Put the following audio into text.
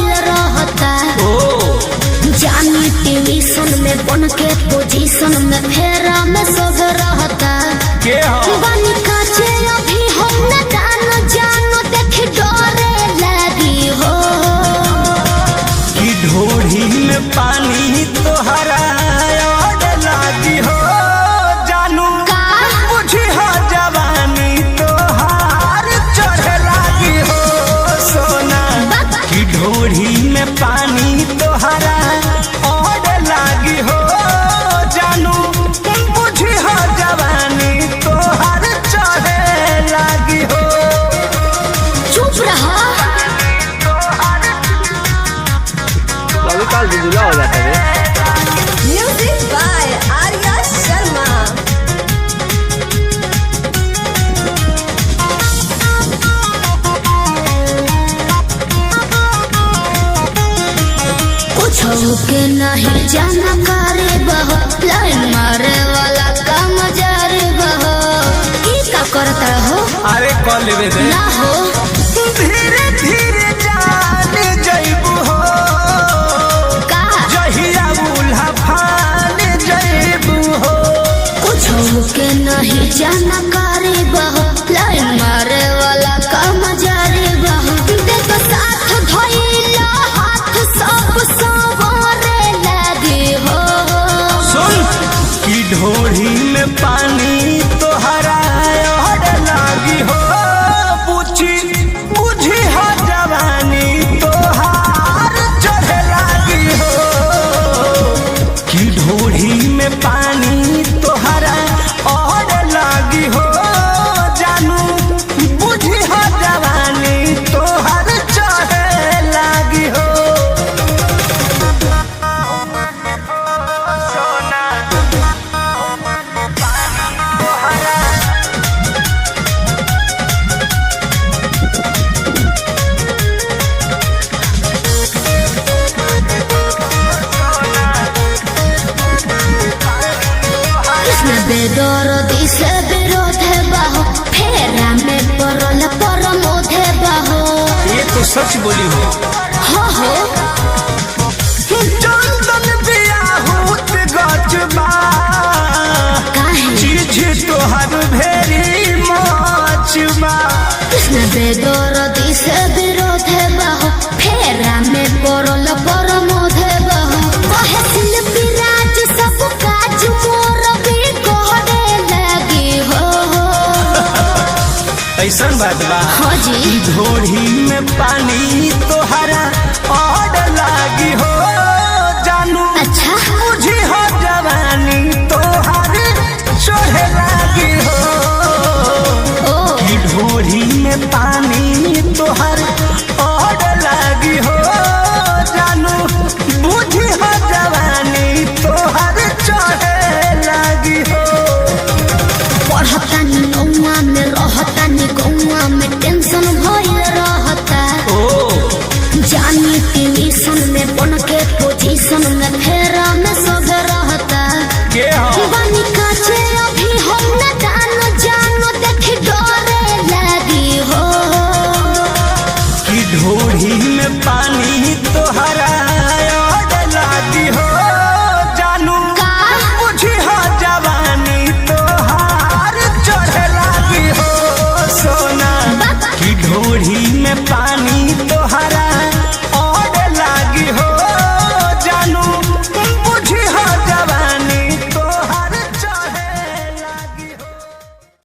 भइल रहता। जानी ट्यूशन में बन के पोजीशन में फेरा में सब रहता। बनी काचे अभी हम न जानो देख डरे लगी हो कि ढोढ़ी में पानी तोहरा लागी हो जानू बुझी हो जवानी तोहार चढ़े लागी हो सोना कि ढोढ़ी में पानी तोहरा और लागी हो जानू बुझी हो जवानी तोहार चढ़े लागी हो। चुप रहा काल बिजुला हो जाता है। Music by Arya Sharma. कुछ के नहीं जानकारी बहो लाइन मारे वाला काम जारी बहो की का करता हो। अरे कॉल लेवे दे ना हो धीरे धीरे जाने जइबू हो का जहिया बुल्हा फाने जइबू हो। कुछ के नहीं जानकारी बहो लाइन मारे वाला काम जारी बहो देखो साथ धइला हाथ सब सवारे लगी हो। सुन कि ढोढ़ी में पानी तोहरा और लागी हो पूछी बुझी हो जवानी तोहार चढ़े लागी हो कि ढोढ़ी में पानी तोहरा और लागी हो जानू बुझी हो जवानी तोहार चढ़े लागी हो। सोना कृष्ण बेदरदी से विरोध है बाहो फेरा में परल परमोध है बाहो। ये तो सच बोली हो हो चंदन बियाहूत गजबा काहे चीज तोहर भेरी मचबा। कृष्ण बेदरदी से विरोध है बाहो फेरा में परल परमोध है बाहो कहे शिल्पी राज सब काज मोर भी कहने लगी हो। ऐसन बात बा हाँ जी ढोढ़ी में पानी तोहरा और लागी हो जानू अच्छा बुझी हो जवानी तोहर चढ़े लागी हो ओ कि ढोढ़ी में पानी तोहर और लागी हो जानू बुझी हो जवानी तोहर चढ़े लागी हो। पढ़तानी गौआ में रहतानी गौआ में टेंशन भइल रहता। जानी ट्यूशन में बन के पोजीशन में फेरा में सब रहता। बनी